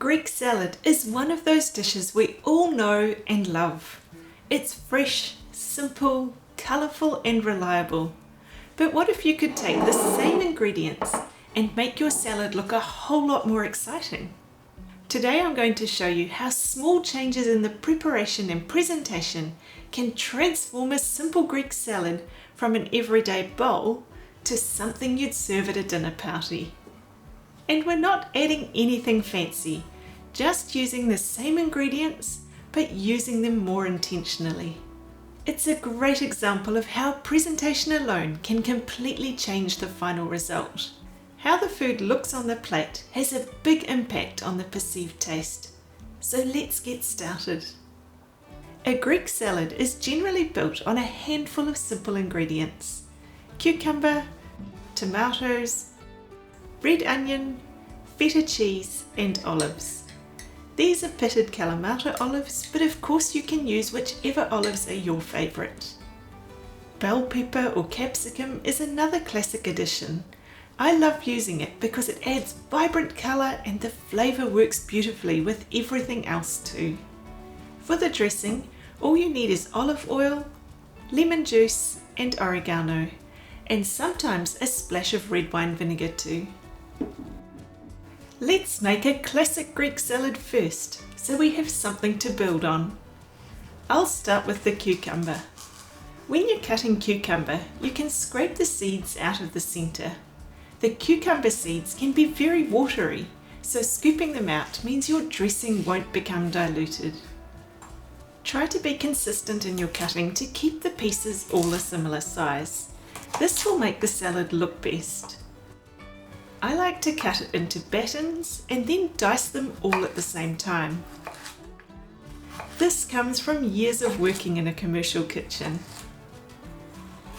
Greek salad is one of those dishes we all know and love. It's fresh, simple, colourful and reliable. But what if you could take the same ingredients and make your salad look a whole lot more exciting? Today I'm going to show you how small changes in the preparation and presentation can transform a simple Greek salad from an everyday bowl to something you'd serve at a dinner party. And we're not adding anything fancy, just using the same ingredients but using them more intentionally. It's a great example of how presentation alone can completely change the final result. How the food looks on the plate has a big impact on the perceived taste. So let's get started. A Greek salad is generally built on a handful of simple ingredients: cucumber, tomatoes, red onion, feta cheese and olives. These are pitted Kalamata olives, but of course you can use whichever olives are your favourite. Bell pepper or capsicum is another classic addition. I love using it because it adds vibrant colour and the flavour works beautifully with everything else too. For the dressing, all you need is olive oil, lemon juice and oregano, and sometimes a splash of red wine vinegar too. Let's make a classic Greek salad first, so we have something to build on. I'll start with the cucumber. When you're cutting cucumber, you can scrape the seeds out of the centre. The cucumber seeds can be very watery, so scooping them out means your dressing won't become diluted. Try to be consistent in your cutting to keep the pieces all a similar size. This will make the salad look best. I like to cut it into battens and then dice them all at the same time. This comes from years of working in a commercial kitchen.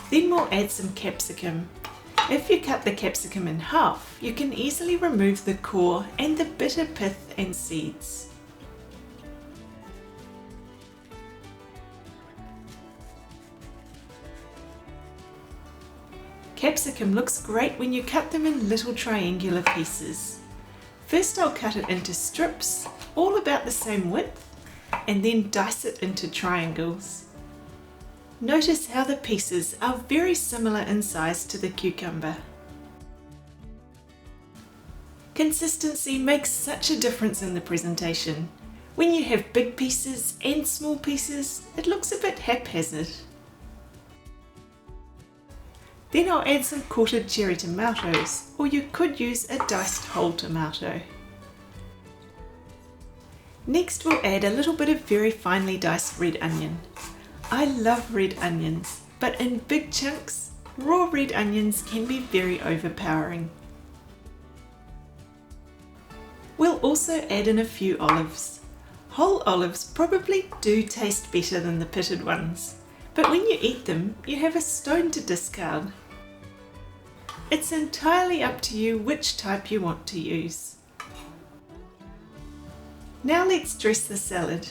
Then we'll add some capsicum. If you cut the capsicum in half, you can easily remove the core and the bitter pith and seeds. Capsicum looks great when you cut them in little triangular pieces. First I'll cut it into strips, all about the same width, and then dice it into triangles. Notice how the pieces are very similar in size to the cucumber. Consistency makes such a difference in the presentation. When you have big pieces and small pieces, it looks a bit haphazard. Then I'll add some quartered cherry tomatoes, or you could use a diced whole tomato. Next we'll add a little bit of very finely diced red onion. I love red onions, but in big chunks, raw red onions can be very overpowering. We'll also add in a few olives. Whole olives probably do taste better than the pitted ones, but when you eat them, you have a stone to discard. It's entirely up to you which type you want to use. Now let's dress the salad.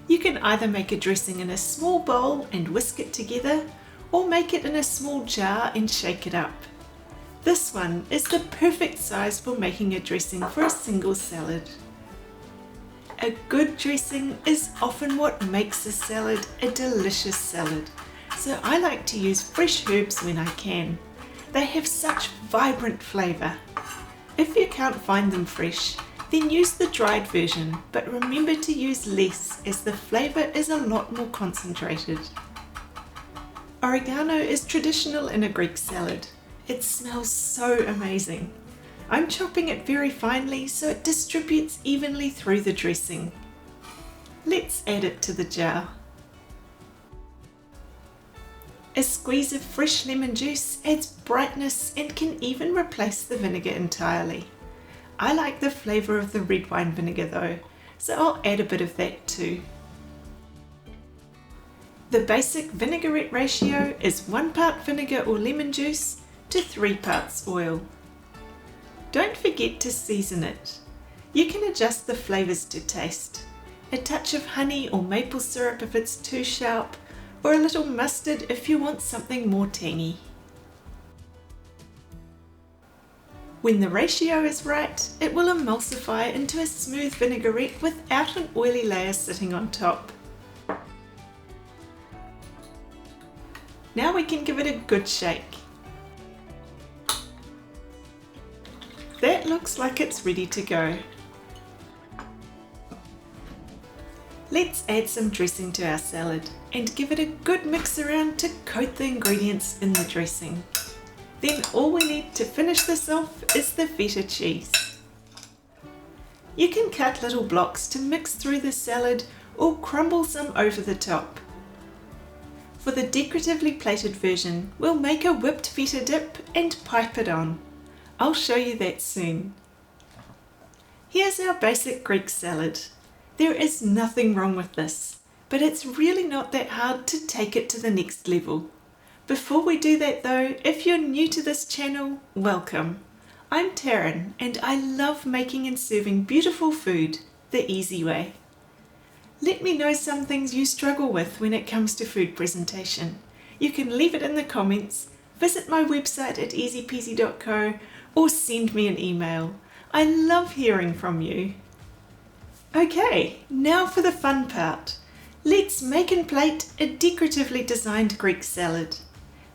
You can either make a dressing in a small bowl and whisk it together, or make it in a small jar and shake it up. This one is the perfect size for making a dressing for a single salad. A good dressing is often what makes a salad a delicious salad, so I like to use fresh herbs when I can. They have such vibrant flavour. If you can't find them fresh, then use the dried version, but remember to use less as the flavour is a lot more concentrated. Oregano is traditional in a Greek salad. It smells so amazing. I'm chopping it very finely so it distributes evenly through the dressing. Let's add it to the jar. A squeeze of fresh lemon juice adds brightness and can even replace the vinegar entirely. I like the flavour of the red wine vinegar though, so I'll add a bit of that too. The basic vinaigrette ratio is 1 part vinegar or lemon juice to 3 parts oil. Don't forget to season it. You can adjust the flavours to taste. A touch of honey or maple syrup if it's too sharp, or a little mustard if you want something more tangy. When the ratio is right, it will emulsify into a smooth vinaigrette without an oily layer sitting on top. Now we can give it a good shake. That looks like it's ready to go. Let's add some dressing to our salad and give it a good mix around to coat the ingredients in the dressing. Then all we need to finish this off is the feta cheese. You can cut little blocks to mix through the salad or crumble some over the top. For the decoratively plated version, we'll make a whipped feta dip and pipe it on. I'll show you that soon. Here's our basic Greek salad. There is nothing wrong with this, but it's really not that hard to take it to the next level. Before we do that though, if you're new to this channel, welcome. I'm Taryn and I love making and serving beautiful food the easy way. Let me know some things you struggle with when it comes to food presentation. You can leave it in the comments, visit my website at easypeasy.co or send me an email. I love hearing from you. Okay, now for the fun part. Let's make and plate a decoratively designed Greek salad.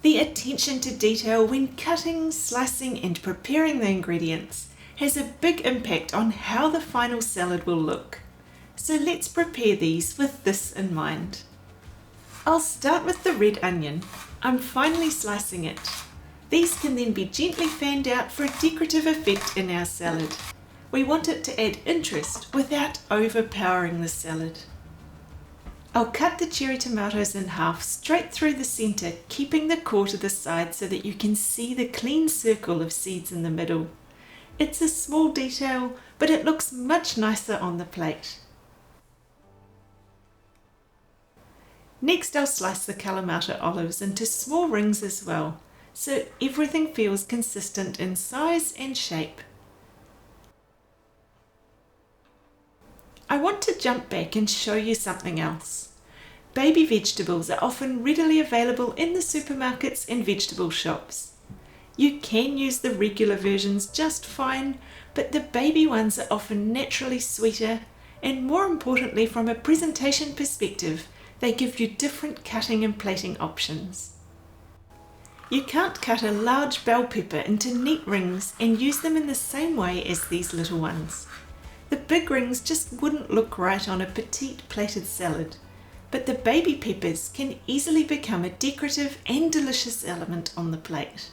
The attention to detail when cutting, slicing and preparing the ingredients has a big impact on how the final salad will look. So let's prepare these with this in mind. I'll start with the red onion. I'm finely slicing it. These can then be gently fanned out for a decorative effect in our salad. We want it to add interest without overpowering the salad. I'll cut the cherry tomatoes in half straight through the centre, keeping the core to the side so that you can see the clean circle of seeds in the middle. It's a small detail, but it looks much nicer on the plate. Next I'll slice the Kalamata olives into small rings as well, so everything feels consistent in size and shape. I want to jump back and show you something else. Baby vegetables are often readily available in the supermarkets and vegetable shops. You can use the regular versions just fine, but the baby ones are often naturally sweeter and, more importantly, from a presentation perspective, they give you different cutting and plating options. You can't cut a large bell pepper into neat rings and use them in the same way as these little ones. The big rings just wouldn't look right on a petite plated salad, but the baby peppers can easily become a decorative and delicious element on the plate.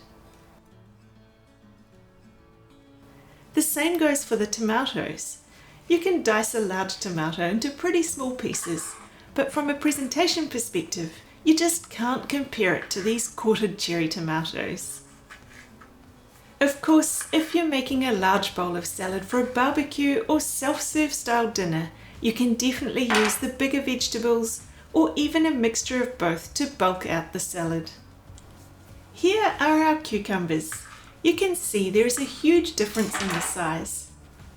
The same goes for the tomatoes. You can dice a large tomato into pretty small pieces, but from a presentation perspective, you just can't compare it to these quartered cherry tomatoes. Of course, if you're making a large bowl of salad for a barbecue or self-serve style dinner, you can definitely use the bigger vegetables or even a mixture of both to bulk out the salad. Here are our cucumbers. You can see there is a huge difference in the size.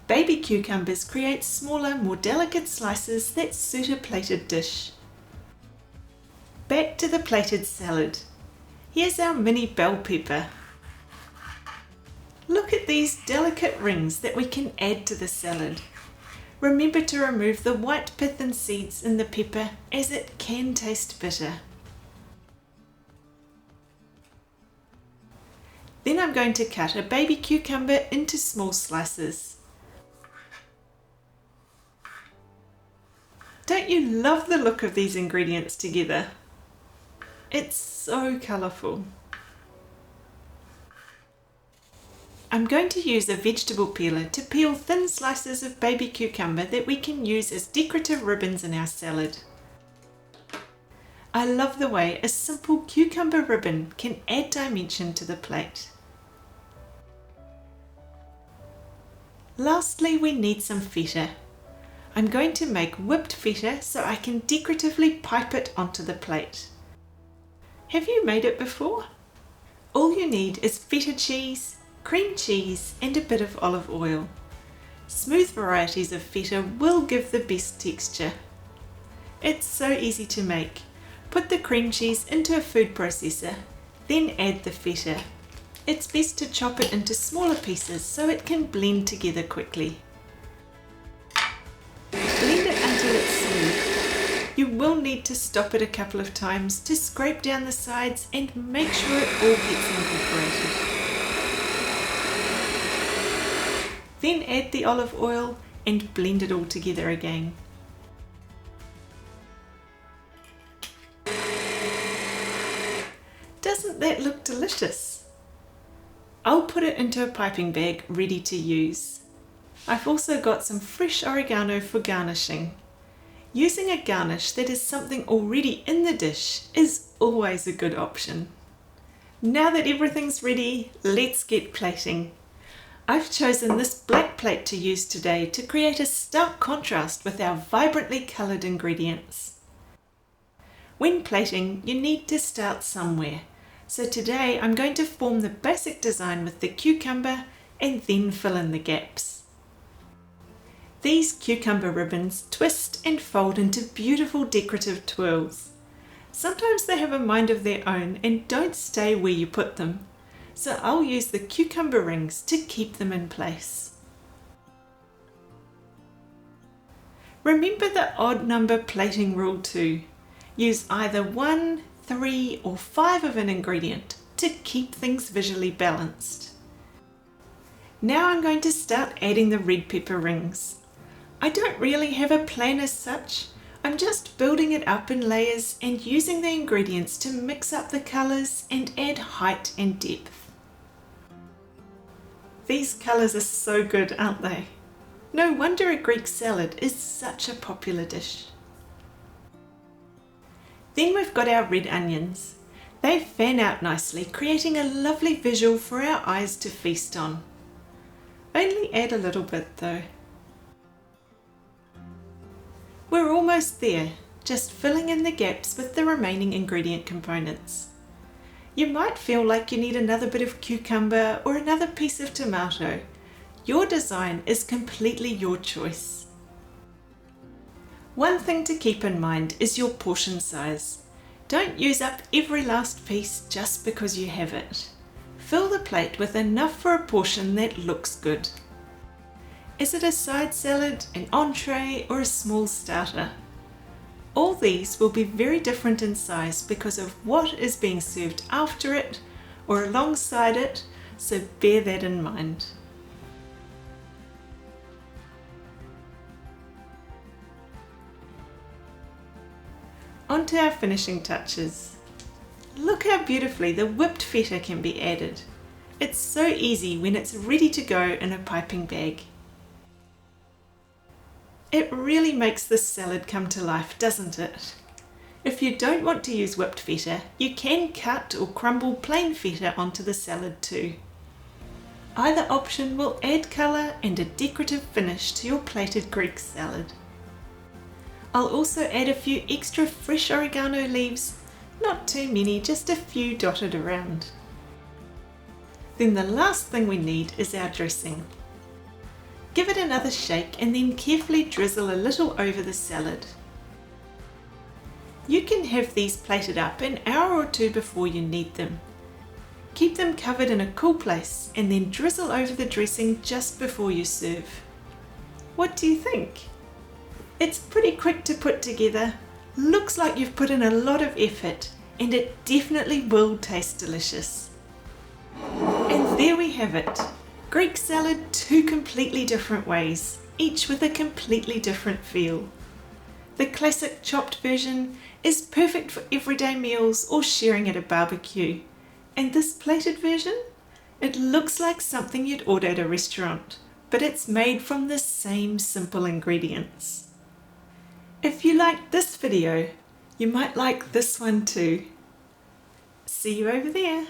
Baby cucumbers create smaller, more delicate slices that suit a plated dish. Back to the plated salad. Here's our mini bell pepper. Look at these delicate rings that we can add to the salad. Remember to remove the white pith and seeds in the pepper as it can taste bitter. Then I'm going to cut a baby cucumber into small slices. Don't you love the look of these ingredients together? It's so colourful. I'm going to use a vegetable peeler to peel thin slices of baby cucumber that we can use as decorative ribbons in our salad. I love the way a simple cucumber ribbon can add dimension to the plate. Lastly, we need some feta. I'm going to make whipped feta so I can decoratively pipe it onto the plate. Have you made it before? All you need is feta cheese, cream cheese and a bit of olive oil. Smooth varieties of feta will give the best texture. It's so easy to make. Put the cream cheese into a food processor, then add the feta. It's best to chop it into smaller pieces so it can blend together quickly. Blend it until it's smooth. You will need to stop it a couple of times to scrape down the sides and make sure it all gets incorporated. Then add the olive oil and blend it all together again. Doesn't that look delicious? I'll put it into a piping bag ready to use. I've also got some fresh oregano for garnishing. Using a garnish that is something already in the dish is always a good option. Now that everything's ready, let's get plating. I've chosen this black plate to use today to create a stark contrast with our vibrantly coloured ingredients. When plating, you need to start somewhere. So today I'm going to form the basic design with the cucumber and then fill in the gaps. These cucumber ribbons twist and fold into beautiful decorative twirls. Sometimes they have a mind of their own and don't stay where you put them. So I'll use the cucumber rings to keep them in place. Remember the odd number plating rule too. Use either 1, 3 or 5 of an ingredient to keep things visually balanced. Now I'm going to start adding the red pepper rings. I don't really have a plan as such. I'm just building it up in layers and using the ingredients to mix up the colours and add height and depth. These colours are so good, aren't they? No wonder a Greek salad is such a popular dish. Then we've got our red onions. They fan out nicely, creating a lovely visual for our eyes to feast on. Only add a little bit though. We're almost there, just filling in the gaps with the remaining ingredient components. You might feel like you need another bit of cucumber or another piece of tomato. Your design is completely your choice. One thing to keep in mind is your portion size. Don't use up every last piece just because you have it. Fill the plate with enough for a portion that looks good. Is it a side salad, an entree, or a small starter? All these will be very different in size because of what is being served after it or alongside it, so bear that in mind. On to our finishing touches. Look how beautifully the whipped feta can be added. It's so easy when it's ready to go in a piping bag. It really makes this salad come to life, doesn't it? If you don't want to use whipped feta, you can cut or crumble plain feta onto the salad too. Either option will add colour and a decorative finish to your plated Greek salad. I'll also add a few extra fresh oregano leaves, not too many, just a few dotted around. Then the last thing we need is our dressing. Give it another shake and then carefully drizzle a little over the salad. You can have these plated up an hour or two before you need them. Keep them covered in a cool place and then drizzle over the dressing just before you serve. What do you think? It's pretty quick to put together, looks like you've put in a lot of effort, and it definitely will taste delicious. And there we have it. Greek salad two completely different ways, each with a completely different feel. The classic chopped version is perfect for everyday meals or sharing at a barbecue. And this plated version? It looks like something you'd order at a restaurant, but it's made from the same simple ingredients. If you liked this video, you might like this one too. See you over there.